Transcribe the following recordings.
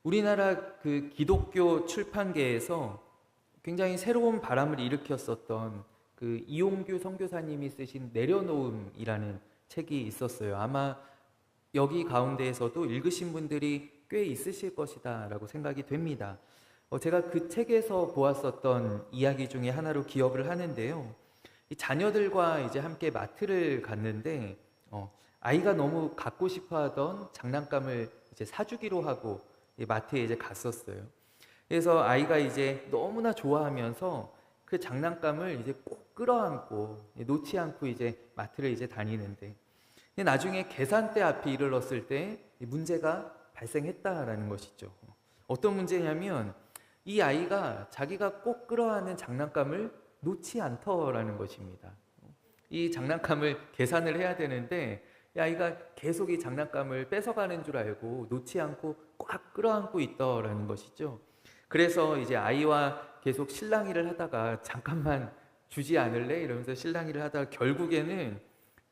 우리나라 그 기독교 출판계에서 굉장히 새로운 바람을 일으켰었던 그 이용규 선교사님이 쓰신 내려놓음이라는 책이 있었어요. 아마 여기 가운데에서도 읽으신 분들이 꽤 있으실 것이다 라고 생각이 됩니다. 제가 그 책에서 보았었던 이야기 중에 하나로 기억을 하는데요. 이 자녀들과 이제 함께 마트를 갔는데 아이가 너무 갖고 싶어 하던 장난감을 이제 사주기로 하고 마트에 이제 갔었어요. 그래서 아이가 이제 너무나 좋아하면서 그 장난감을 이제 꼭 끌어안고 놓지 않고 이제 마트를 이제 다니는데, 나중에 계산대 앞에 이르렀을 때 문제가 발생했다라는 것이죠. 어떤 문제냐면 이 아이가 자기가 꼭 끌어안는 장난감을 놓지 않더라는 것입니다. 이 장난감을 계산을 해야 되는데 이 아이가 계속 이 장난감을 뺏어가는 줄 알고 놓지 않고 꽉 끌어안고 있더라는 것이죠. 그래서 이제 아이와 계속 실랑이를 하다가 잠깐만 주지 않을래? 이러면서 실랑이를 하다가 결국에는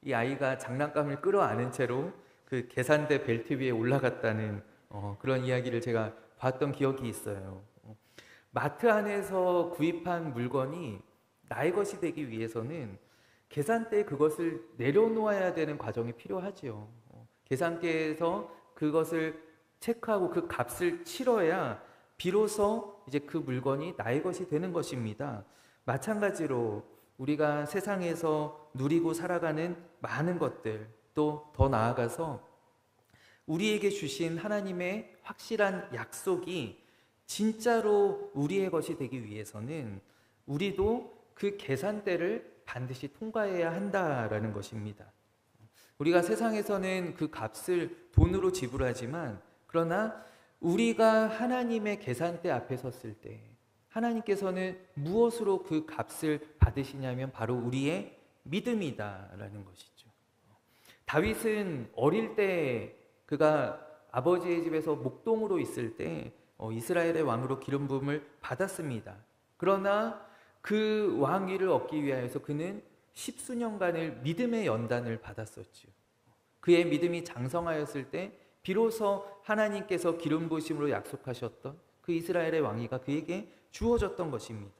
이 아이가 장난감을 끌어안은 채로 그 계산대 벨트 위에 올라갔다는 그런 이야기를 제가 봤던 기억이 있어요. 마트 안에서 구입한 물건이 나의 것이 되기 위해서는 계산대에 그것을 내려놓아야 되는 과정이 필요하지요. 계산대에서 그것을 체크하고 그 값을 치러야 비로소 이제 그 물건이 나의 것이 되는 것입니다. 마찬가지로 우리가 세상에서 누리고 살아가는 많은 것들, 또 더 나아가서 우리에게 주신 하나님의 확실한 약속이 진짜로 우리의 것이 되기 위해서는 우리도 그 계산대를 반드시 통과해야 한다라는 것입니다. 우리가 세상에서는 그 값을 돈으로 지불하지만, 그러나 우리가 하나님의 계산대 앞에 섰을 때 하나님께서는 무엇으로 그 값을 받으시냐면 바로 우리의 믿음이다라는 것이죠. 다윗은 어릴 때 그가 아버지의 집에서 목동으로 있을 때 이스라엘의 왕으로 기름 부음을 받았습니다. 그러나 그 왕위를 얻기 위하여서 그는 십수년간을 믿음의 연단을 받았었죠. 그의 믿음이 장성하였을 때 비로소 하나님께서 기름 부으심으로 약속하셨던 그 이스라엘의 왕위가 그에게 주어졌던 것입니다.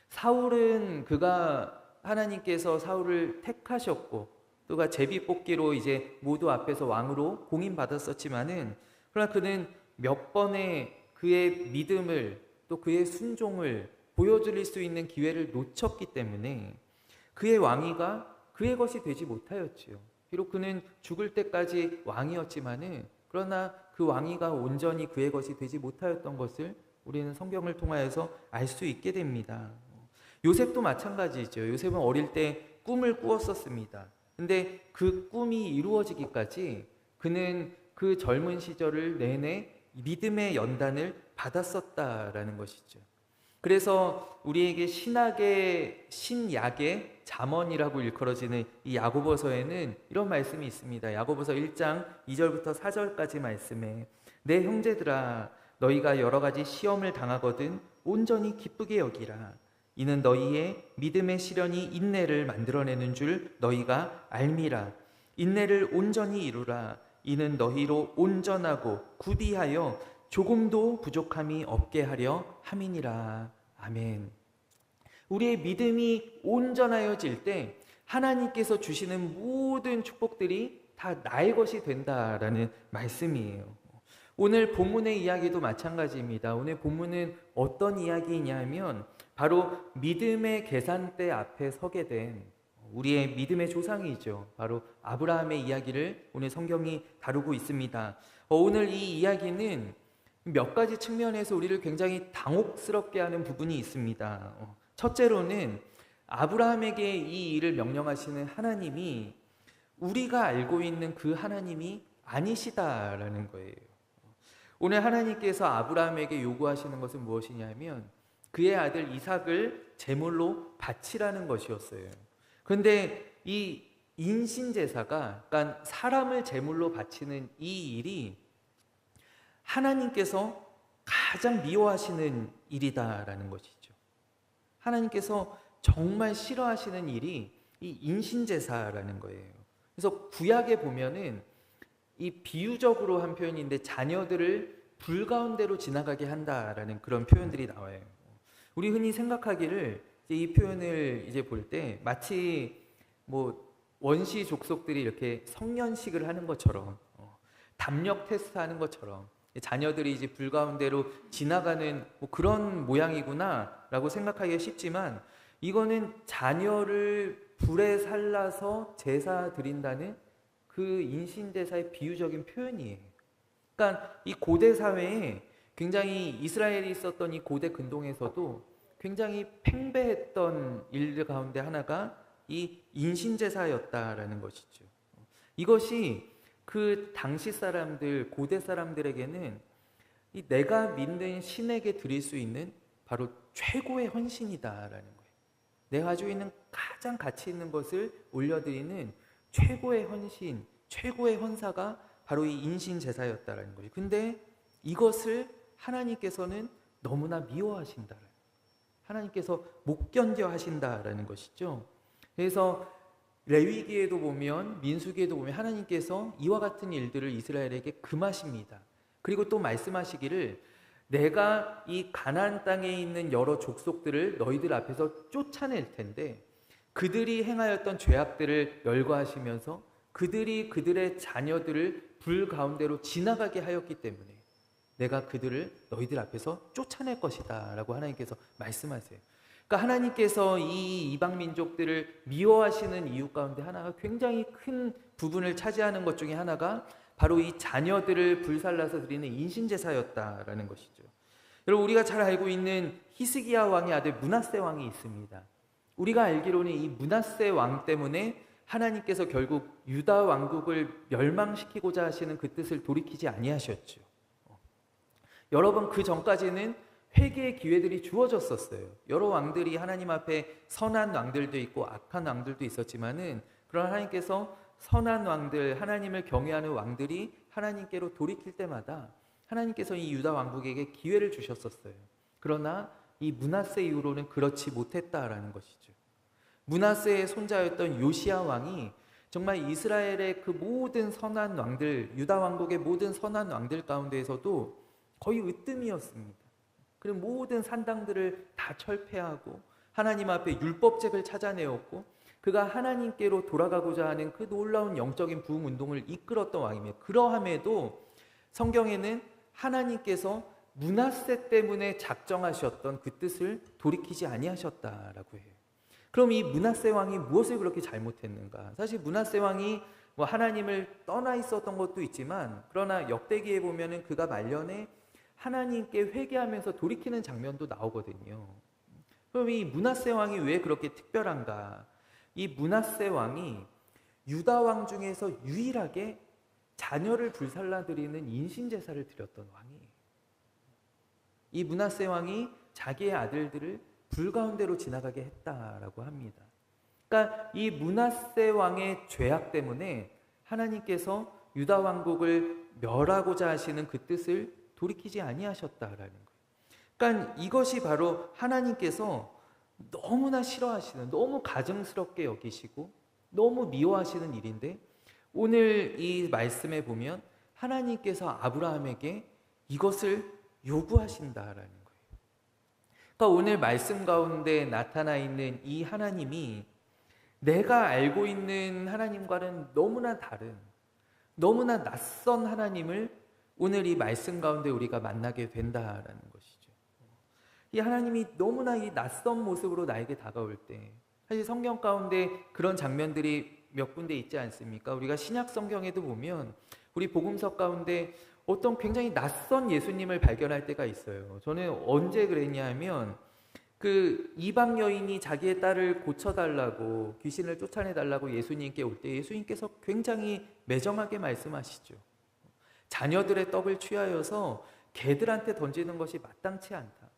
사울은 그가 하나님께서 사울을 택하셨고 또가 제비뽑기로 이제 모두 앞에서 왕으로 공인받았었지만은, 그러나 그는 몇 번의 그의 믿음을 또 그의 순종을 보여드릴 수 있는 기회를 놓쳤기 때문에 그의 왕위가 그의 것이 되지 못하였지요. 비록 그는 죽을 때까지 왕이었지만은, 그러나 그 왕위가 온전히 그의 것이 되지 못하였던 것을 우리는 성경을 통하여서 알 수 있게 됩니다. 요셉도 마찬가지죠. 요셉은 어릴 때 꿈을 꾸었었습니다. 근데 그 꿈이 이루어지기까지 그는 그 젊은 시절을 내내 믿음의 연단을 받았었다라는 것이죠. 그래서 우리에게 신약의 잠언이라고 일컬어지는 이 야고보서에는 이런 말씀이 있습니다. 야고보서 1장 2절부터 4절까지 말씀에, 내 형제들아 너희가 여러 가지 시험을 당하거든 온전히 기쁘게 여기라. 이는 너희의 믿음의 시련이 인내를 만들어내는 줄 너희가 알미라. 인내를 온전히 이루라. 이는 너희로 온전하고 구비하여 조금도 부족함이 없게 하려 함이니라. 아멘. 우리의 믿음이 온전하여질 때 하나님께서 주시는 모든 축복들이 다 나의 것이 된다라는 말씀이에요. 오늘 본문의 이야기도 마찬가지입니다. 오늘 본문은 어떤 이야기냐면 바로 믿음의 계산대 앞에 서게 된 우리의 믿음의 조상이죠. 바로 아브라함의 이야기를 오늘 성경이 다루고 있습니다. 오늘 이 이야기는 몇 가지 측면에서 우리를 굉장히 당혹스럽게 하는 부분이 있습니다. 첫째로는 아브라함에게 이 일을 명령하시는 하나님이 우리가 알고 있는 그 하나님이 아니시다라는 거예요. 오늘 하나님께서 아브라함에게 요구하시는 것은 무엇이냐면 그의 아들 이삭을 제물로 바치라는 것이었어요. 그런데 이 인신제사가, 그러니까 사람을 제물로 바치는 이 일이 하나님께서 가장 미워하시는 일이다라는 것이죠. 하나님께서 정말 싫어하시는 일이 이 인신제사라는 거예요. 그래서 구약에 보면은 이 비유적으로 한 표현인데 자녀들을 불 가운데로 지나가게 한다라는 그런 표현들이 나와요. 우리 흔히 생각하기를 이 표현을 이제 볼 때 마치 뭐 원시 족속들이 이렇게 성년식을 하는 것처럼 담력 테스트하는 것처럼 자녀들이 이제 불 가운데로 지나가는 뭐 그런 모양이구나라고 생각하기가 쉽지만 이거는 자녀를 불에 살라서 제사 드린다는 그 인신제사의 비유적인 표현이에요. 그러니까 이 고대 사회에 굉장히 이스라엘이 있었던 이 고대 근동에서도 굉장히 팽배했던 일들 가운데 하나가 이 인신제사였다라는 것이죠. 이것이 그 당시 사람들, 고대 사람들에게는 이 내가 믿는 신에게 드릴 수 있는 바로 최고의 헌신이다라는 거예요. 내가 가지고 있는 가장 가치 있는 것을 올려드리는 최고의 헌신, 최고의 헌사가 바로 이 인신제사였다라는 거예요. 근데 이것을 하나님께서는 너무나 미워하신다. 하나님께서 못 견뎌 하신다라는 것이죠. 그래서 레위기에도 보면 민수기에도 보면 하나님께서 이와 같은 일들을 이스라엘에게 금하십니다. 그리고 또 말씀하시기를 내가 이 가나안 땅에 있는 여러 족속들을 너희들 앞에서 쫓아낼 텐데 그들이 행하였던 죄악들을 열거하시면서 그들이 그들의 자녀들을 불 가운데로 지나가게 하였기 때문에 내가 그들을 너희들 앞에서 쫓아낼 것이다 라고 하나님께서 말씀하세요. 그러니까 하나님께서 이 이방 민족들을 미워하시는 이유 가운데 하나가 굉장히 큰 부분을 차지하는 것 중에 하나가 바로 이 자녀들을 불살라서 드리는 인신제사였다라는 것이죠. 여러분 우리가 잘 알고 있는 히스기야 왕의 아들 므낫세 왕이 있습니다. 우리가 알기로는 이 므낫세 왕 때문에 하나님께서 결국 유다 왕국을 멸망시키고자 하시는 그 뜻을 돌이키지 아니하셨죠. 여러분 그 전까지는 회개의 기회들이 주어졌었어요. 여러 왕들이 하나님 앞에 선한 왕들도 있고 악한 왕들도 있었지만은 그런 하나님께서 선한 왕들, 하나님을 경외하는 왕들이 하나님께로 돌이킬 때마다 하나님께서 이 유다 왕국에게 기회를 주셨었어요. 그러나 이 므낫세 이후로는 그렇지 못했다라는 것이죠. 므낫세의 손자였던 요시야 왕이 정말 이스라엘의 그 모든 선한 왕들, 유다 왕국의 모든 선한 왕들 가운데에서도 거의 으뜸이었습니다. 그리고 모든 산당들을 다 철폐하고 하나님 앞에 율법책을 찾아내었고 그가 하나님께로 돌아가고자 하는 그 놀라운 영적인 부흥 운동을 이끌었던 왕이며 그러함에도 성경에는 하나님께서 므낫세 때문에 작정하셨던 그 뜻을 돌이키지 아니하셨다라고 해요. 그럼 이 므낫세 왕이 무엇을 그렇게 잘못했는가? 사실 므낫세 왕이 뭐 하나님을 떠나 있었던 것도 있지만 그러나 역대기에 보면은 그가 말년에 하나님께 회개하면서 돌이키는 장면도 나오거든요. 그럼 이 므낫세 왕이 왜 그렇게 특별한가? 이 므낫세 왕이 유다 왕 중에서 유일하게 자녀를 불살라드리는 인신제사를 드렸던 왕이에요. 이 므낫세 왕이 자기의 아들들을 불 가운데로 지나가게 했다라고 합니다. 그러니까 이 므낫세 왕의 죄악 때문에 하나님께서 유다 왕국을 멸하고자 하시는 그 뜻을 돌이키지 아니하셨다라는 거예요. 그러니까 이것이 바로 하나님께서 너무나 싫어하시는, 너무 가증스럽게 여기시고 너무 미워하시는 일인데 오늘 이 말씀에 보면 하나님께서 아브라함에게 이것을 요구하신다라는 거예요. 그러니까 오늘 말씀 가운데 나타나 있는 이 하나님이 내가 알고 있는 하나님과는 너무나 다른, 너무나 낯선 하나님을 오늘 이 말씀 가운데 우리가 만나게 된다라는 것이죠. 이 하나님이 너무나 이 낯선 모습으로 나에게 다가올 때 사실 성경 가운데 그런 장면들이 몇 군데 있지 않습니까? 우리가 신약 성경에도 보면 우리 복음서 가운데 어떤 굉장히 낯선 예수님을 발견할 때가 있어요. 저는 언제 그랬냐 하면 그 이방 여인이 자기의 딸을 고쳐달라고 귀신을 쫓아내달라고 예수님께 올 때 예수님께서 굉장히 매정하게 말씀하시죠. 자녀들의 떡을 취하여서 개들한테 던지는 것이 마땅치 않다.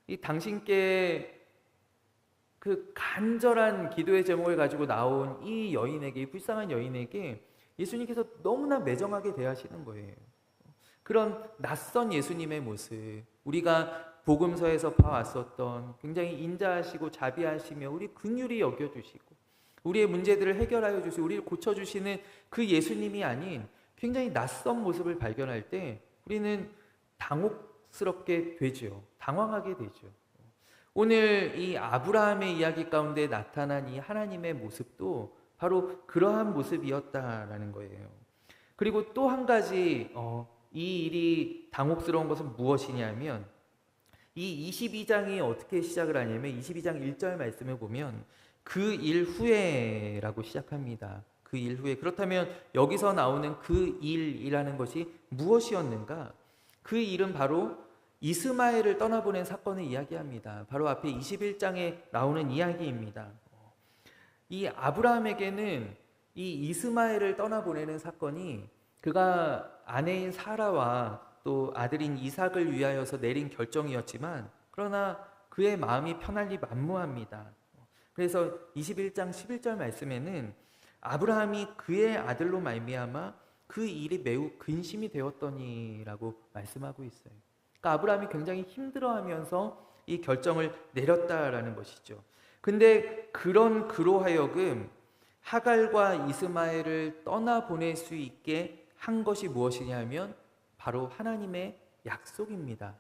이 당신께 그 간절한 기도의 제목을 가지고 나온 이 여인에게, 이 불쌍한 여인에게 예수님께서 너무나 매정하게 대하시는 거예요. 그런 낯선 예수님의 모습, 우리가 복음서에서 봐왔었던 굉장히 인자하시고 자비하시며 우리 긍휼히 여겨주시고 우리의 문제들을 해결하여 주시고 우리를 고쳐주시는 그 예수님이 아닌 굉장히 낯선 모습을 발견할 때 우리는 당혹스럽게 되죠. 당황하게 되죠. 오늘 이 아브라함의 이야기 가운데 나타난 이 하나님의 모습도 바로 그러한 모습이었다라는 거예요. 그리고 또 한 가지 이 일이 당혹스러운 것은 무엇이냐면 이 22장이 어떻게 시작을 하냐면 22장 1절 말씀을 보면 그 일 후에라고 시작합니다. 그 일 후에. 그렇다면 여기서 나오는 그 일이라는 것이 무엇이었는가? 그 일은 바로 이스마엘을 떠나보낸 사건을 이야기합니다. 바로 앞에 21장에 나오는 이야기입니다. 이 아브라함에게는 이 이스마엘을 떠나보내는 사건이 그가 아내인 사라와 또 아들인 이삭을 위하여서 내린 결정이었지만 그러나 그의 마음이 편할리 만무합니다. 그래서 21장 11절 말씀에는 아브라함이 그의 아들로 말미암아 그 일이 매우 근심이 되었더니라고 말씀하고 있어요. 그러니까 아브라함이 굉장히 힘들어하면서 이 결정을 내렸다라는 것이죠. 근데 그로 하여금 하갈과 이스마엘을 떠나보낼 수 있게 한 것이 무엇이냐면 바로 하나님의 약속입니다.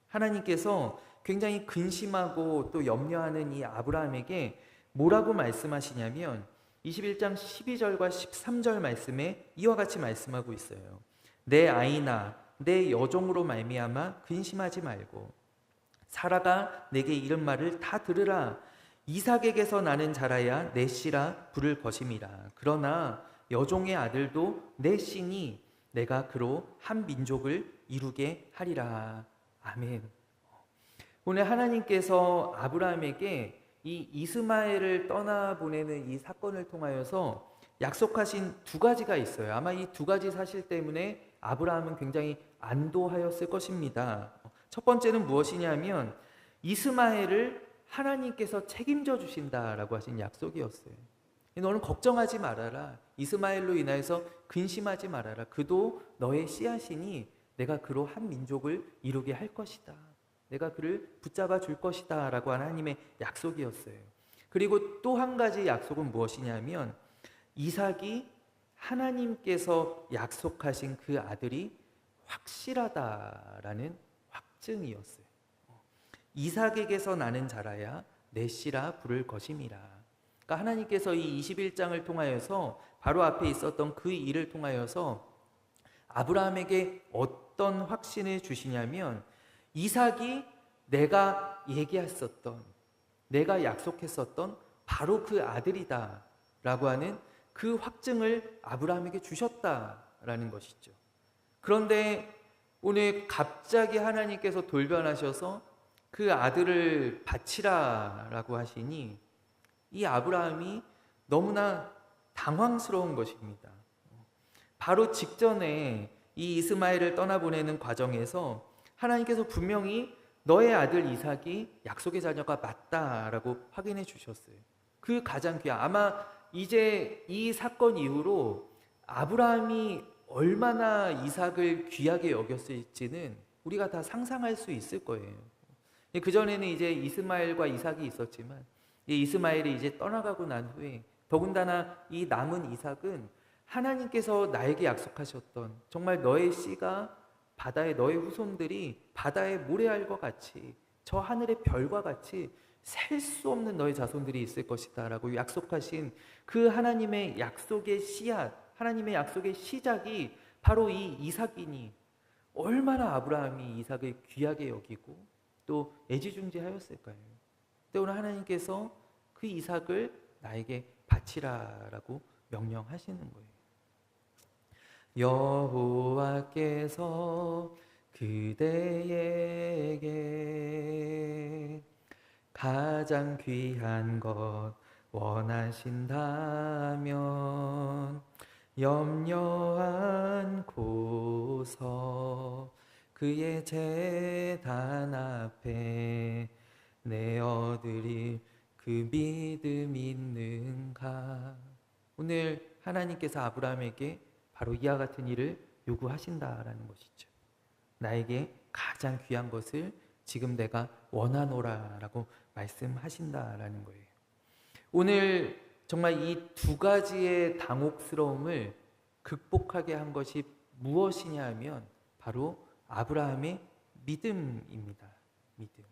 하나님께서 굉장히 근심하고 또 염려하는 이 아브라함에게 뭐라고 말씀하시냐면 21장 12절과 13절 말씀에 이와 같이 말씀하고 있어요. 내 아이나 내 여종으로 말미암아 근심하지 말고 사라가 내게 이른 말을 다 들으라. 이삭에게서 나는 자라야 내 씨라 부를 것임이라. 그러나 여종의 아들도 내 씨니 내가 그로 한 민족을 이루게 하리라. 아멘. 오늘 하나님께서 아브라함에게 이 이스마엘을 떠나보내는 이 사건을 통하여서 약속하신 두 가지가 있어요. 아마 이 두 가지 사실 때문에 아브라함은 굉장히 안도하였을 것입니다. 첫 번째는 무엇이냐면 이스마엘을 하나님께서 책임져 주신다라고 하신 약속이었어요. 너는 걱정하지 말아라. 이스마엘로 인하여서 근심하지 말아라. 그도 너의 씨앗이니 내가 그로 한 민족을 이루게 할 것이다. 내가 그를 붙잡아 줄 것이다 라고 하나님의 약속이었어요. 그리고 또 한 가지 약속은 무엇이냐면 이삭이 하나님께서 약속하신 그 아들이 확실하다라는 확증이었어요. 이삭에게서 나는 자라야 내 씨라 부를 것임이라. 그러니까 하나님께서 이 21장을 통하여서 바로 앞에 있었던 그 일을 통하여서 아브라함에게 어떤 확신을 주시냐면 이삭이 내가 얘기했었던, 내가 약속했었던 바로 그 아들이다 라고 하는 그 확증을 아브라함에게 주셨다라는 것이죠. 그런데 오늘 갑자기 하나님께서 돌변하셔서 그 아들을 바치라 라고 하시니 이 아브라함이 너무나 당황스러운 것입니다. 바로 직전에 이 이스마엘을 떠나보내는 과정에서 하나님께서 분명히 너의 아들 이삭이 약속의 자녀가 맞다라고 확인해 주셨어요. 그 가장 귀한, 아마 이제 이 사건 이후로 아브라함이 얼마나 이삭을 귀하게 여겼을지는 우리가 다 상상할 수 있을 거예요. 그전에는 이제 이스마엘과 이삭이 있었지만 이 이스마엘이 이제 떠나가고 난 후에 더군다나 이 남은 이삭은 하나님께서 나에게 약속하셨던 정말 너의 씨가 바다에 너의 후손들이 바다의 모래알과 같이 저 하늘의 별과 같이 셀 수 없는 너의 자손들이 있을 것이다 라고 약속하신 그 하나님의 약속의 씨앗, 하나님의 약속의 시작이 바로 이 이삭이니 얼마나 아브라함이 이삭을 귀하게 여기고 또 애지중지하였을까요? 근데 오늘 하나님께서 그 이삭을 나에게 바치라라고 명령하시는 거예요. 여호와께서 그대에게 가장 귀한 것 원하신다면 염려 않고서 그의 제단 앞에 내어드릴 그 믿음 있는가. 오늘 하나님께서 아브라함에게 바로 이와 같은 일을 요구하신다라는 것이죠. 나에게 가장 귀한 것을 지금 내가 원하노라라고 말씀하신다라는 거예요. 오늘 정말 이 두 가지의 당혹스러움을 극복하게 한 것이 무엇이냐 하면 바로 아브라함의 믿음입니다. 믿음.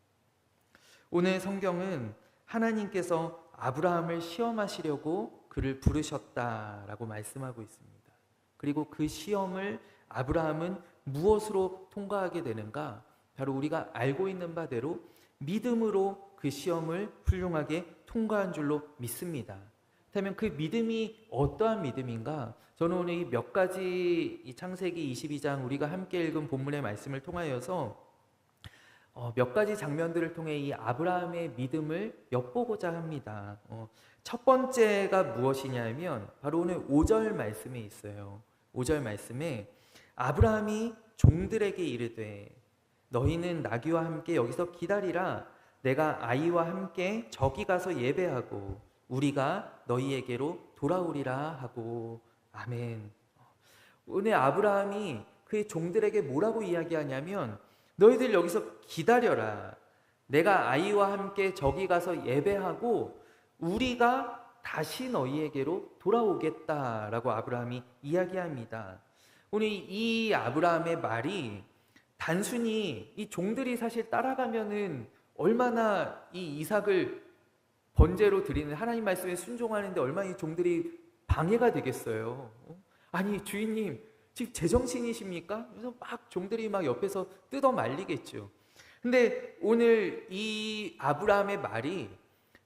오늘 성경은 하나님께서 아브라함을 시험하시려고 그를 부르셨다라고 말씀하고 있습니다. 그리고 그 시험을 아브라함은 무엇으로 통과하게 되는가? 바로 우리가 알고 있는 바대로 믿음으로 그 시험을 훌륭하게 통과한 줄로 믿습니다. 그렇다면 그 믿음이 어떠한 믿음인가? 저는 오늘 이 몇 가지 이 창세기 22장 우리가 함께 읽은 본문의 말씀을 통하여서 몇 가지 장면들을 통해 이 아브라함의 믿음을 엿보고자 합니다. 첫 번째가 무엇이냐면 바로 오늘 5절 말씀에 있어요. 5절 말씀에 아브라함이 종들에게 이르되 너희는 나귀와 함께 여기서 기다리라. 내가 아이와 함께 저기 가서 예배하고 우리가 너희에게로 돌아오리라 하고. 아멘. 오늘 아브라함이 그의 종들에게 뭐라고 이야기하냐면 너희들 여기서 기다려라. 내가 아이와 함께 저기 가서 예배하고 우리가 다시 너희에게로 돌아오겠다라고 아브라함이 이야기합니다. 오늘 이 아브라함의 말이 단순히 이 종들이 사실 따라가면은 얼마나 이 이삭을 번제로 드리는 하나님 말씀에 순종하는데 얼마나 이 종들이 방해가 되겠어요. 아니 주인님 지금 제정신이십니까? 그래서 막 종들이 막 옆에서 뜯어 말리겠죠. 근데 오늘 이 아브라함의 말이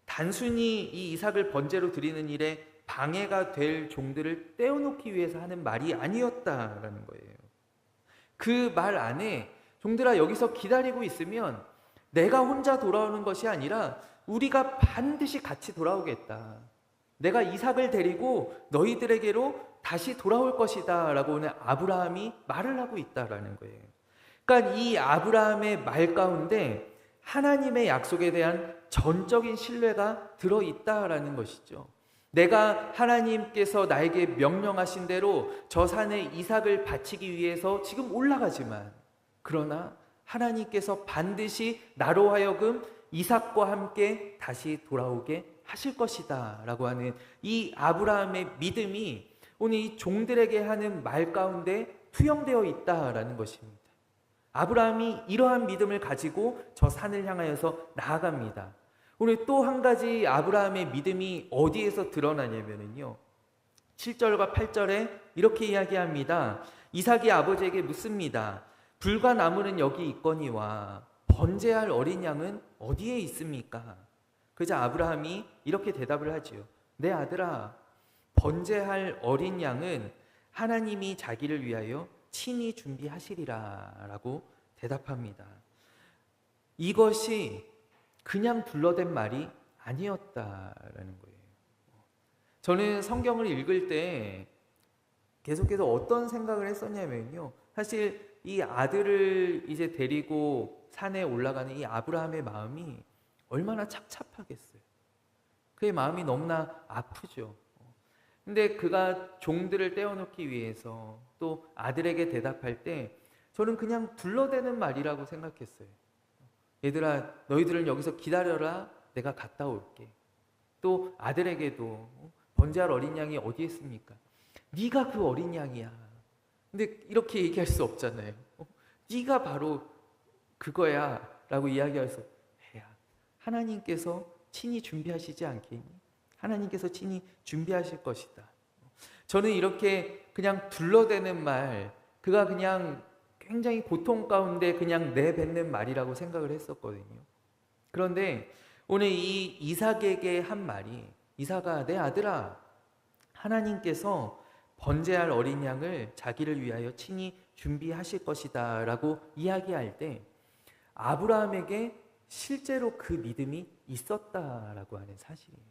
단순히 이 이삭을 번제로 드리는 일에 방해가 될 종들을 떼어놓기 위해서 하는 말이 아니었다라는 거예요. 그 말 안에 종들아 여기서 기다리고 있으면 내가 혼자 돌아오는 것이 아니라 우리가 반드시 같이 돌아오겠다. 내가 이삭을 데리고 너희들에게로 다시 돌아올 것이다 라고 오늘 아브라함이 말을 하고 있다라는 거예요. 그러니까 이 아브라함의 말 가운데 하나님의 약속에 대한 전적인 신뢰가 들어있다라는 것이죠. 내가 하나님께서 나에게 명령하신 대로 저 산에 이삭을 바치기 위해서 지금 올라가지만 그러나 하나님께서 반드시 나로 하여금 이삭과 함께 다시 돌아오게 하실 것이다 라고 하는 이 아브라함의 믿음이 오늘 이 종들에게 하는 말 가운데 투영되어 있다라는 것입니다. 아브라함이 이러한 믿음을 가지고 저 산을 향하여서 나아갑니다. 오늘 또 한 가지 아브라함의 믿음이 어디에서 드러나냐면요 7절과 8절에 이렇게 이야기합니다. 이삭이 아버지에게 묻습니다. 불과 나무는 여기 있거니와 번제할 어린 양은 어디에 있습니까? 그저 아브라함이 이렇게 대답을 하지요. 내 아들아, 번제할 어린 양은 하나님이 자기를 위하여 친히 준비하시리라 라고 대답합니다. 이것이 그냥 둘러댄 말이 아니었다라는 거예요. 저는 성경을 읽을 때 계속해서 어떤 생각을 했었냐면요. 사실 이 아들을 이제 데리고 산에 올라가는 이 아브라함의 마음이 얼마나 착잡하겠어요. 그의 마음이 너무나 아프죠. 근데 그가 종들을 떼어놓기 위해서 또 아들에게 대답할 때 저는 그냥 둘러대는 말이라고 생각했어요. 얘들아 너희들은 여기서 기다려라. 내가 갔다 올게. 또 아들에게도 번제할 어린 양이 어디 있습니까? 네가 그 어린 양이야. 근데 이렇게 얘기할 수 없잖아요. 네가 바로 그거야 라고 이야기해서 해야 하나님께서 친히 준비하시지 않겠니? 하나님께서 친히 준비하실 것이다. 저는 이렇게 그냥 둘러대는 말, 그가 그냥 굉장히 고통 가운데 그냥 내뱉는 말이라고 생각을 했었거든요. 그런데 오늘 이 이삭에게 한 말이 이삭아 내 아들아 하나님께서 번제할 어린 양을 자기를 위하여 친히 준비하실 것이다 라고 이야기할 때 아브라함에게 실제로 그 믿음이 있었다라고 하는 사실이에요.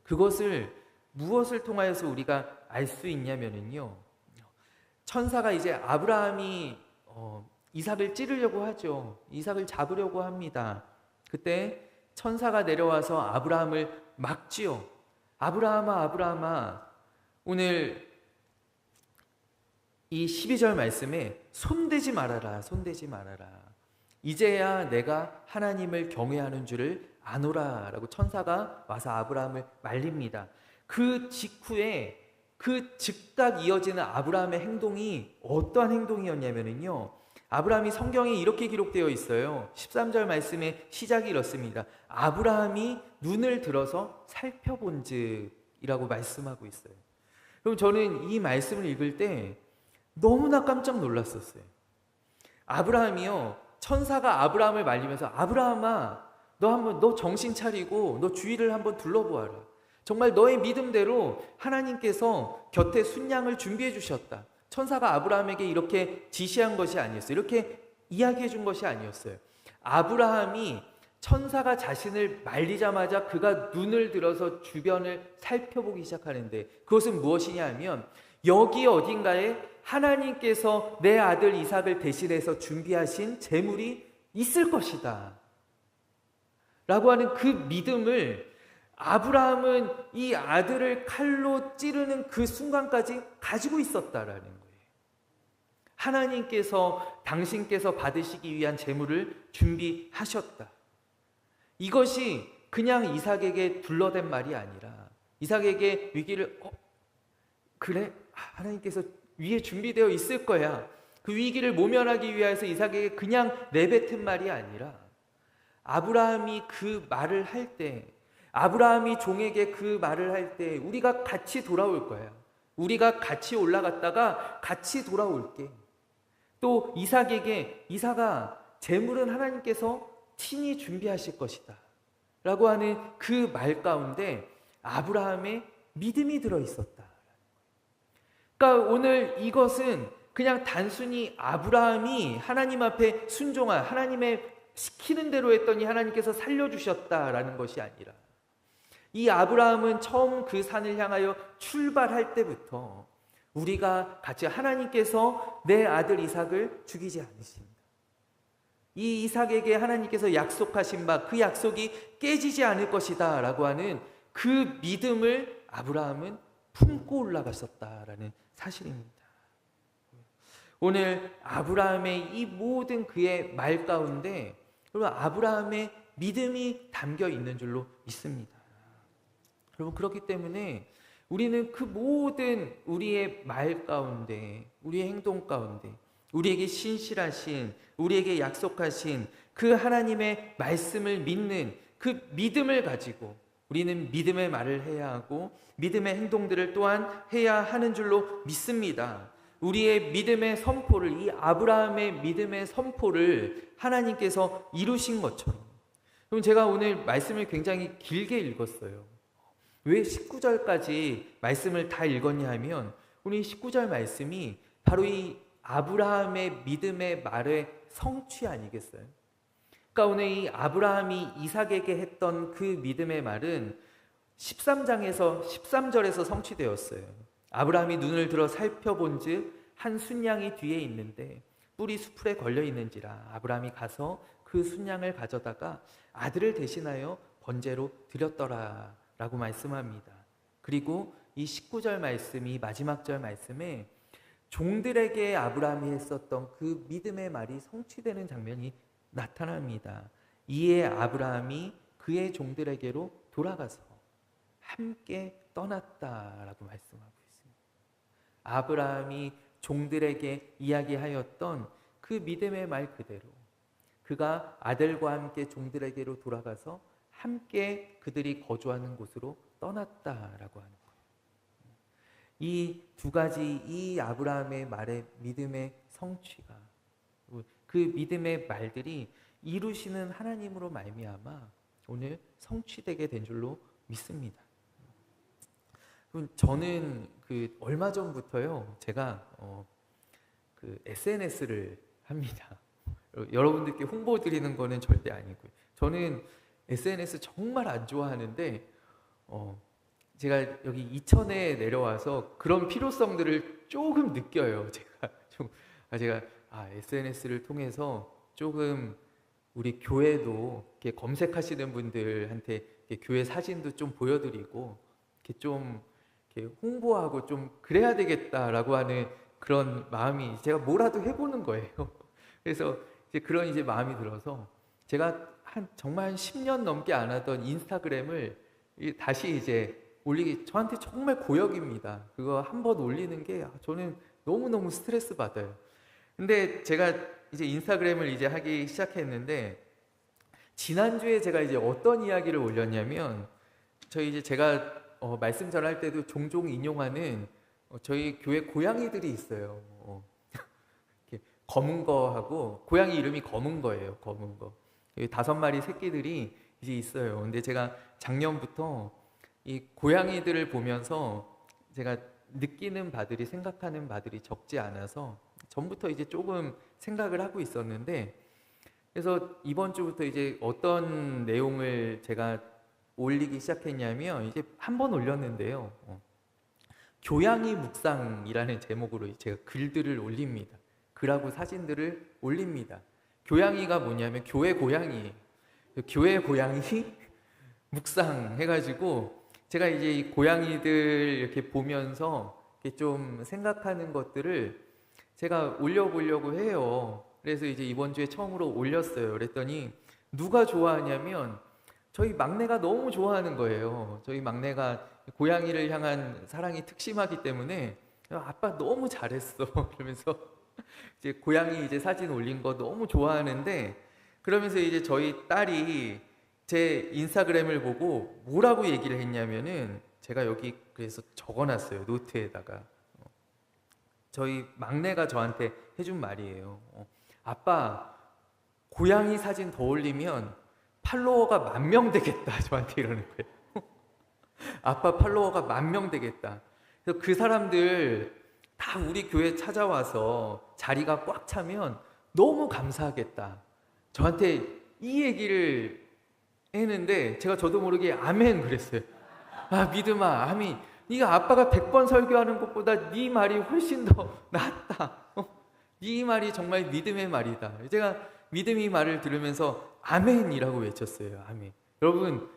그것을 무엇을 통하여서 우리가 알 수 있냐면요. 천사가 이제 아브라함이 이삭을 찌르려고 하죠. 이삭을 잡으려고 합니다. 그때 천사가 내려와서 아브라함을 막지요. 아브라함아 아브라함아 오늘 이 12절 말씀에 손대지 말아라 손대지 말아라 이제야 내가 하나님을 경외하는 줄을 아노라 라고 천사가 와서 아브라함을 말립니다. 그 직후에 그 즉각 이어지는 아브라함의 행동이 어떠한 행동이었냐면요 아브라함이 성경에 이렇게 기록되어 있어요. 13절 말씀의 시작이 이렇습니다. 아브라함이 눈을 들어서 살펴본즉이라고 말씀하고 있어요. 그럼 저는 이 말씀을 읽을 때 너무나 깜짝 놀랐었어요. 아브라함이요, 천사가 아브라함을 말리면서 아브라함아, 너 정신 차리고 너 주위를 한번 둘러보아라. 정말 너의 믿음대로 하나님께서 곁에 순양을 준비해 주셨다. 천사가 아브라함에게 이렇게 지시한 것이 아니었어요. 이렇게 이야기해 준 것이 아니었어요. 아브라함이 천사가 자신을 말리자마자 그가 눈을 들어서 주변을 살펴보기 시작하는데, 그것은 무엇이냐 하면 여기 어딘가에 하나님께서 내 아들 이삭을 대신해서 준비하신 재물이 있을 것이다 라고 하는 그 믿음을 아브라함은 이 아들을 칼로 찌르는 그 순간까지 가지고 있었다라는 거예요. 하나님께서 당신께서 받으시기 위한 재물을 준비하셨다. 이것이 그냥 이삭에게 둘러댄 말이 아니라 이삭에게 위기를 그래? 하나님께서 위에 준비되어 있을 거야. 그 위기를 모면하기 위해서 이삭에게 그냥 내뱉은 말이 아니라 아브라함이 그 말을 할 때, 아브라함이 종에게 그 말을 할 때 우리가 같이 돌아올 거야. 우리가 같이 올라갔다가 같이 돌아올게. 또 이삭에게 이삭아, 재물은 하나님께서 친히 준비하실 것이다 라고 하는 그 말 가운데 아브라함의 믿음이 들어있었다. 그러니까 오늘 이것은 그냥 단순히 아브라함이 하나님 앞에 순종한, 하나님의 시키는 대로 했더니 하나님께서 살려주셨다라는 것이 아니라, 이 아브라함은 처음 그 산을 향하여 출발할 때부터 우리가 같이 하나님께서 내 아들 이삭을 죽이지 않으십니다. 이 이삭에게 하나님께서 약속하신 바 그 약속이 깨지지 않을 것이다 라고 하는 그 믿음을 아브라함은 품고 올라갔었다라는 사실입니다. 오늘 아브라함의 이 모든 그의 말 가운데 여러분 아브라함의 믿음이 담겨 있는 줄로 믿습니다. 여러분 그렇기 때문에 우리는 그 모든 우리의 말 가운데, 우리의 행동 가운데 우리에게 신실하신, 우리에게 약속하신 그 하나님의 말씀을 믿는 그 믿음을 가지고 우리는 믿음의 말을 해야 하고 믿음의 행동들을 또한 해야 하는 줄로 믿습니다. 우리의 믿음의 선포를, 이 아브라함의 믿음의 선포를 하나님께서 이루신 것처럼. 그럼 제가 오늘 말씀을 굉장히 길게 읽었어요. 왜 19절까지 말씀을 다 읽었냐 하면 우리 19절 말씀이 바로 이 아브라함의 믿음의 말의 성취 아니겠어요? 그러니까 오늘 이 아브라함이 이삭에게 했던 그 믿음의 말은 13장에서 13절에서 성취되었어요. 아브라함이 눈을 들어 살펴본즉 한 순양이 뒤에 있는데 뿔이 수풀에 걸려 있는지라 아브라함이 가서 그 순양을 가져다가 아들을 대신하여 번제로 드렸더라 라고 말씀합니다. 그리고 이 19절 말씀이 마지막 절 말씀에 종들에게 아브라함이 했었던 그 믿음의 말이 성취되는 장면이 나타납니다. 이에 아브라함이 그의 종들에게로 돌아가서 함께 떠났다라고 말씀하고 있습니다. 아브라함이 종들에게 이야기하였던 그 믿음의 말 그대로 그가 아들과 함께 종들에게로 돌아가서 함께 그들이 거주하는 곳으로 떠났다라고 하는 거예요. 이 두 가지, 이 아브라함의 말의 믿음의 성취가, 그 믿음의 말들이 이루시는 하나님으로 말미암아 오늘 성취되게 된 줄로 믿습니다. 저는 그 얼마 전부터요, 제가 그 SNS를 합니다. 여러분들께 홍보 드리는 거는 절대 아니고요. 저는 SNS 정말 안 좋아하는데 제가 여기 이천에 내려와서 그런 필요성들을 조금 느껴요. 제가 SNS를 통해서 조금 우리 교회도 이렇게 검색하시는 분들한테 이렇게 교회 사진도 좀 보여드리고 이렇게 좀 이렇게 홍보하고 좀 그래야 되겠다라고 하는 그런 마음이, 제가 뭐라도 해보는 거예요. 그래서 이제 그런 이제 마음이 들어서 제가 정말 한 10년 넘게 안 하던 인스타그램을 다시 이제 올리기, 저한테 정말 고역입니다. 그거 한번 올리는 게 저는 너무너무 스트레스 받아요. 근데 제가 이제 인스타그램을 이제 하기 시작했는데, 지난주에 제가 이제 어떤 이야기를 올렸냐면, 제가 말씀 전할 때도 종종 인용하는 저희 교회 고양이들이 있어요. 이렇게 검은 거하고, 고양이 이름이 검은 거예요. 검은 거. 5마리 새끼들이 이제 있어요. 근데 제가 작년부터 이 고양이들을 보면서 제가 느끼는 바들이, 생각하는 바들이 적지 않아서 전부터 이제 조금 생각을 하고 있었는데, 그래서 이번 주부터 이제 어떤 내용을 제가 올리기 시작했냐면, 이제 한 번 올렸는데요. 교양이 묵상이라는 제목으로 제가 글들을 올립니다. 글하고 사진들을 올립니다. 교양이가 뭐냐면 교회 고양이에요. 교회 고양이 묵상 해가지고 제가 이제 이 고양이들 이렇게 보면서 이렇게 좀 생각하는 것들을 제가 올려보려고 해요. 그래서 이제 이번 주에 처음으로 올렸어요. 그랬더니 누가 좋아하냐면 저희 막내가 너무 좋아하는 거예요. 저희 막내가 고양이를 향한 사랑이 특심하기 때문에 아빠 너무 잘했어 그러면서 이제 고양이 이제 사진 올린 거 너무 좋아하는데, 그러면서 이제 저희 딸이 제 인스타그램을 보고 뭐라고 얘기를 했냐면은, 제가 여기 그래서 적어놨어요, 노트에다가. 저희 막내가 저한테 해준 말이에요. 아빠, 고양이 사진 더 올리면 팔로워가 10,000명 되겠다. 저한테 이러는 거예요. 아빠 팔로워가 10,000명 되겠다. 그래서 그 사람들 다 우리 교회 찾아와서 자리가 꽉 차면 너무 감사하겠다. 저한테 이 얘기를 했는데, 제가 저도 모르게 아멘 그랬어요. 아, 믿음아, 아멘. 네가 아빠가 100번 설교하는 것보다 네 말이 훨씬 더 낫다. 네 말이 정말 믿음의 말이다. 제가 믿음의 말을 들으면서 아멘이라고 외쳤어요. 아멘. 여러분,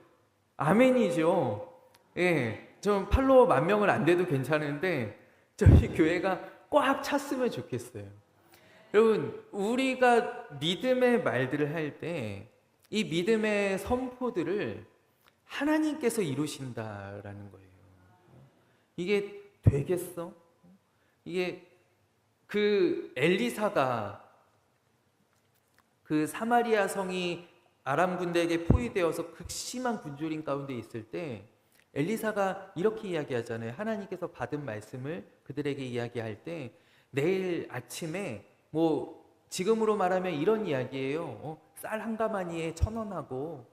아멘이죠. 예, 좀 팔로워 10,000명은 안 돼도 괜찮은데 저희 교회가 꽉 찼으면 좋겠어요. 여러분, 우리가 믿음의 말들을 할 때 이 믿음의 선포들을 하나님께서 이루신다라는 거예요. 이게 되겠어? 이게 그 엘리사가 그 사마리아 성이 아람 군대에게 포위되어서 극심한 굶주림 가운데 있을 때 엘리사가 이렇게 이야기하잖아요. 하나님께서 받은 말씀을 그들에게 이야기할 때 내일 아침에 뭐 지금으로 말하면 이런 이야기예요. 쌀 한 가마니에 1,000원하고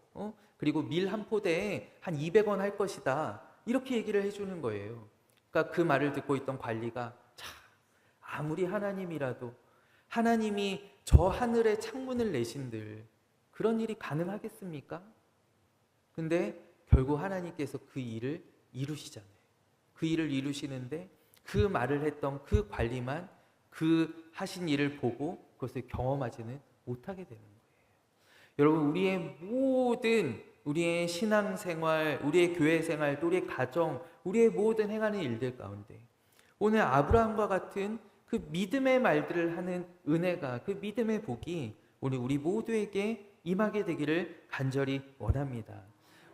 그리고 밀 한 포대에 한 200원 할 것이다. 이렇게 얘기를 해주는 거예요. 그러니까 그 말을 듣고 있던 관리가, 참, 아무리 하나님이라도 하나님이 저 하늘에 창문을 내신들 그런 일이 가능하겠습니까? 근데 결국 하나님께서 그 일을 이루시잖아요. 그 일을 이루시는데 그 말을 했던 그 관리만 그 하신 일을 보고 그것을 경험하지는 못하게 되는 거예요. 여러분, 우리의 신앙생활, 우리의 교회생활, 우리의 가정, 우리의 모든 행하는 일들 가운데 오늘 아브라함과 같은 그 믿음의 말들을 하는 은혜가, 그 믿음의 복이 오늘 우리 모두에게 임하게 되기를 간절히 원합니다.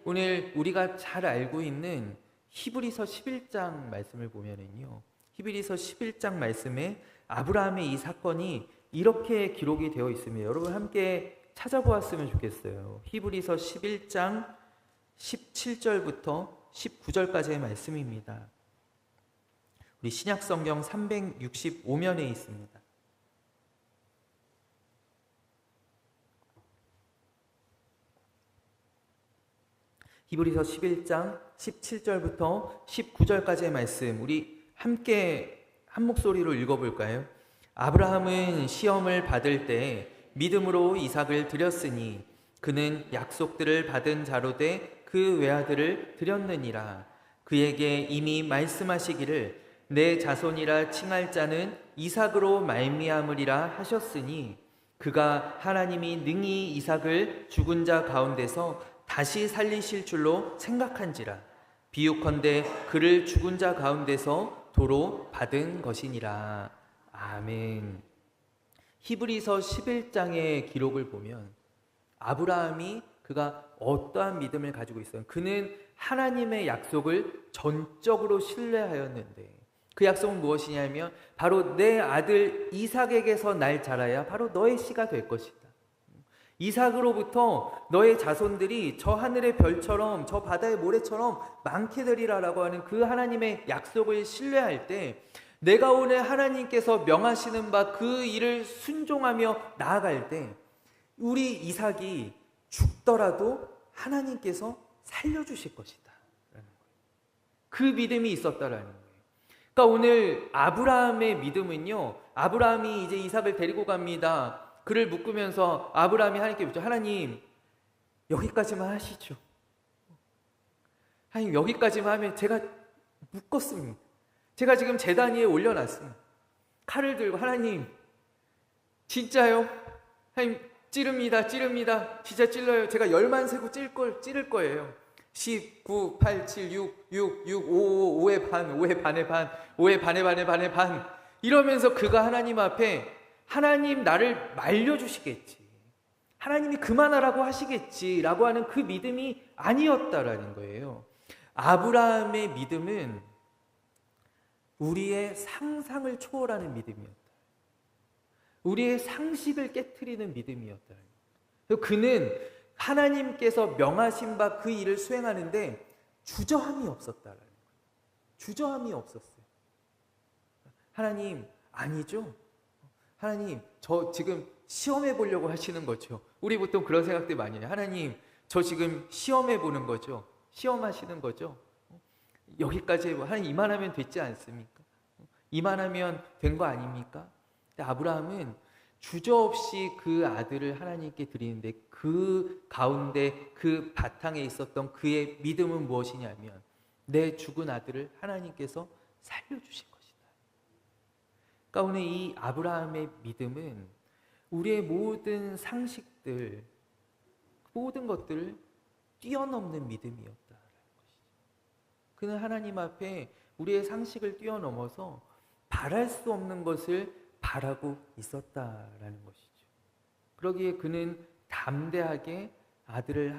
오늘 우리가 잘 알고 있는 히브리서 11장 말씀을 보면은요, 히브리서 11장 말씀에 아브라함의 이 사건이 이렇게 기록이 되어 있습니다. 여러분 함께 찾아보았으면 좋겠어요. 히브리서 11장 17절부터 19절까지의 말씀입니다. 우리 신약성경 365면에 있습니다. 히브리서 11장 17절부터 19절까지의 말씀, 우리 함께 한 목소리로 읽어볼까요? 아브라함은 시험을 받을 때 믿음으로 이삭을 드렸으니 그는 약속들을 받은 자로 돼 그 외아들을 드렸느니라. 그에게 이미 말씀하시기를 내 자손이라 칭할 자는 이삭으로 말미암으리라 하셨으니 그가 하나님이 능히 이삭을 죽은 자 가운데서 다시 살리실 줄로 생각한지라. 비유컨대 그를 죽은 자 가운데서 도로 받은 것이니라. 아멘. 히브리서 11장의 기록을 보면 아브라함이 그가 어떠한 믿음을 가지고 있어요. 그는 하나님의 약속을 전적으로 신뢰하였는데 그 약속은 무엇이냐면 바로 내 아들 이삭에게서 날 자라야 바로 너의 씨가 될 것이다. 이삭으로부터 너의 자손들이 저 하늘의 별처럼 저 바다의 모래처럼 많게 되리라라고 하는 그 하나님의 약속을 신뢰할 때 내가 오늘 하나님께서 명하시는 바 그 일을 순종하며 나아갈 때 우리 이삭이 죽더라도 하나님께서 살려주실 것이다. 그 믿음이 있었다라는 거예요. 그러니까 오늘 아브라함의 믿음은요, 아브라함이 이제 이삭을 데리고 갑니다. 그를 묶으면서 아브라함이 하나님께 묻죠. 하나님, 여기까지만 하시죠. 하나님, 여기까지만 하면 제가 묶었습니다. 제가 지금 제단 위에 올려놨습니다. 칼을 들고 하나님, 진짜요? 하나님, 찌릅니다. 진짜 찔러요. 제가 열만 세고 찌를 거예요. 10, 9, 8, 7, 6, 5, 5의 반, 5의 반의 반, 5의 반의 반. 이러면서 그가 하나님 앞에 하나님 나를 말려주시겠지. 하나님이 그만하라고 하시겠지라고 하는 그 믿음이 아니었다라는 거예요. 아브라함의 믿음은 우리의 상상을 초월하는 믿음이었다. 우리의 상식을 깨트리는 믿음이었다. 그는 하나님께서 명하신 바 그 일을 수행하는데 주저함이 없었다라는 거예요. 주저함이 없었어요. 하나님, 아니죠? 하나님, 저 지금 시험해 보려고 하시는 거죠. 우리 보통 그런 생각들 많이 해요. 하나님, 저 지금 시험해 보는 거죠. 시험하시는 거죠. 여기까지 해보. 하나님, 이만하면 됐지 않습니까? 이만하면 된 거 아닙니까? 근데 아브라함은 주저없이 그 아들을 하나님께 드리는데 그 가운데 그 바탕에 있었던 그의 믿음은 무엇이냐면 내 죽은 아들을 하나님께서 살려주실 것이다. 그러니까 오늘 이 아브라함의 믿음은 우리의 모든 상식들, 모든 것들을 뛰어넘는 믿음이었다라는 것이죠. 그는 하나님 앞에 우리의 상식을 뛰어넘어서 바랄 수 없는 것을 바라고 있었다라는 것이죠. 그러기에 그는 담대하게 아들을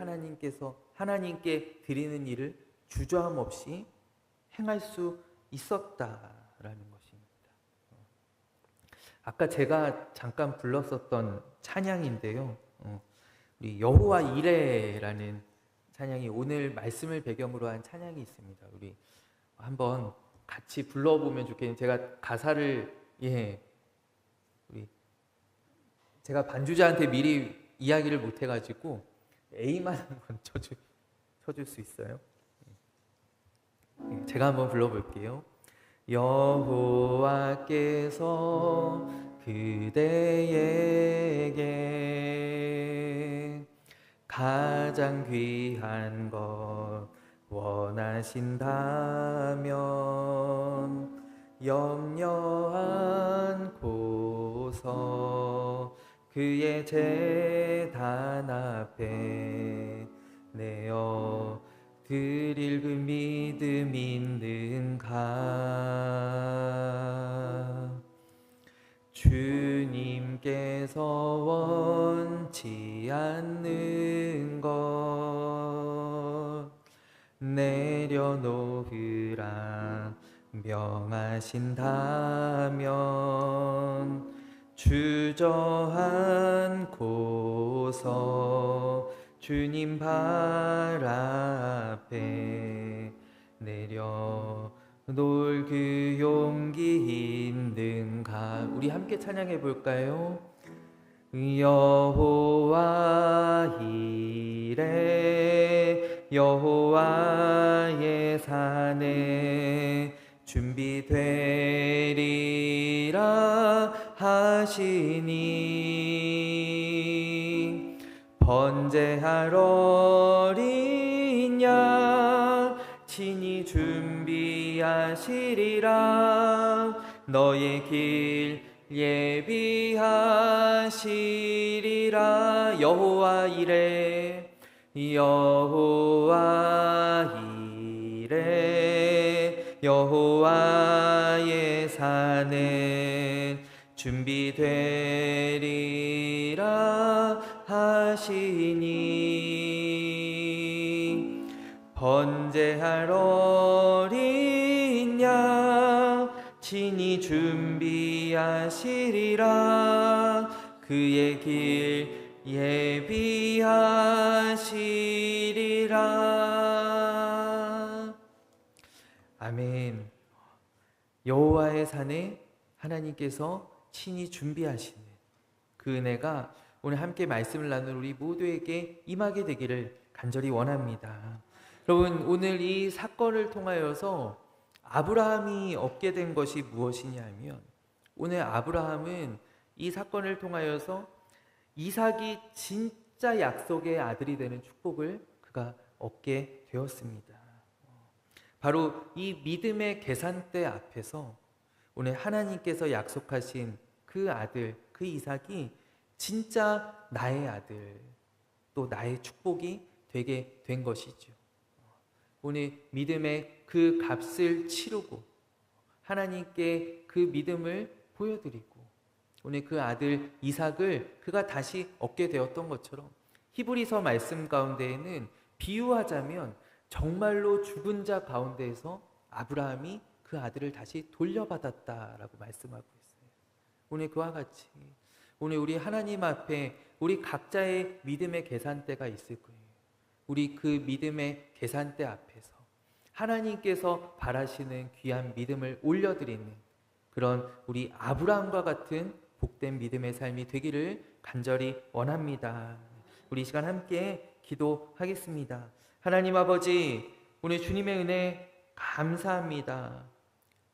하나님께 드리는 일을 주저함 없이 행할 수 있었다라는 것입니다. 아까 제가 잠깐 불렀었던 찬양인데요. 우리 여호와 이레라는 찬양이 오늘 말씀을 배경으로 한 찬양이 있습니다. 우리 한번 같이 불러보면 좋겠는데 제가 가사를 제가 반주자한테 미리 이야기를 못 해가지고 A만 한번 쳐줄 수 있어요? 제가 한번 불러볼게요. 여호와께서 그대에게 가장 귀한 것 원하신다면 염려 않고서 그의 제단 앞에 내어 드릴 그 믿음 있는가. 주님께서 원치 않는 것 내려놓으라 명하신다면 주저앉고서 주님 발 앞에 내려놓을 그 용기 있는가. 우리 함께 찬양해 볼까요? 여호와 이레 여호와의 산에 준비되리라 하시니 번제할 어린 양 친히 준비하시리라. 너의 길 예비하시리라. 여호와 이레 여호와 이레 여호와의 산에 준비되리라 하시니 번제할 어린 양 친히 준비하시리라. 그의 길 예비하시리라. 아멘. 여호와의 산에 하나님께서 친히 준비하시는 그 은혜가 오늘 함께 말씀을 나눌 우리 모두에게 임하게 되기를 간절히 원합니다. 여러분, 오늘 이 사건을 통하여서 아브라함이 얻게 된 것이 무엇이냐 하면, 오늘 아브라함은 이 사건을 통하여서 이삭이 진짜 약속의 아들이 되는 축복을 그가 얻게 되었습니다. 바로 이 믿음의 계산대 앞에서 오늘 하나님께서 약속하신 그 아들, 그 이삭이 진짜 나의 아들, 또 나의 축복이 되게 된 것이죠. 오늘 믿음의 그 값을 치르고 하나님께 그 믿음을 보여드리고 오늘 그 아들 이삭을 그가 다시 얻게 되었던 것처럼, 히브리서 말씀 가운데에는 비유하자면 정말로 죽은 자 가운데에서 아브라함이 그 아들을 다시 돌려받았다라고 말씀하고 있어요. 오늘 그와 같이 오늘 우리 하나님 앞에 우리 각자의 믿음의 계산대가 있을 거예요. 우리 그 믿음의 계산대 앞에서 하나님께서 바라시는 귀한 믿음을 올려드리는 그런 우리 아브라함과 같은 복된 믿음의 삶이 되기를 간절히 원합니다. 우리 이 시간 함께 기도하겠습니다. 하나님 아버지, 오늘 주님의 은혜 감사합니다.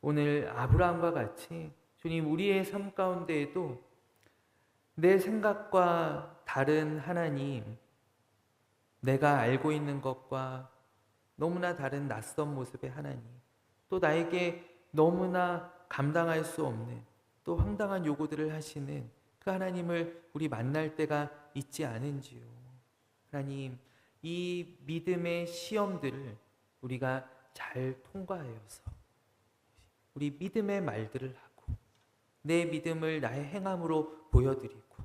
오늘 아브라함과 같이 주님, 우리의 삶 가운데에도 내 생각과 다른 하나님, 내가 알고 있는 것과 너무나 다른 낯선 모습의 하나님, 또 나에게 너무나 감당할 수 없는 또 황당한 요구들을 하시는 그 하나님을 우리 만날 때가 있지 않은지요. 하나님, 이 믿음의 시험들을 우리가 잘 통과하여서 우리 믿음의 말들을 하고 내 믿음을 나의 행함으로 보여드리고,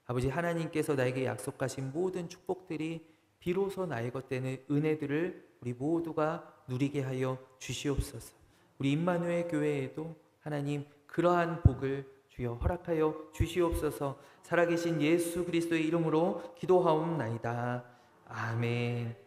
아버지 하나님께서 나에게 약속하신 모든 축복들이 비로소 나의 것 되는 은혜들을 우리 모두가 누리게 하여 주시옵소서. 우리 임마누엘 교회에도 하나님 그러한 복을 주여 허락하여 주시옵소서. 살아계신 예수 그리스도의 이름으로 기도하옵나이다. 아멘.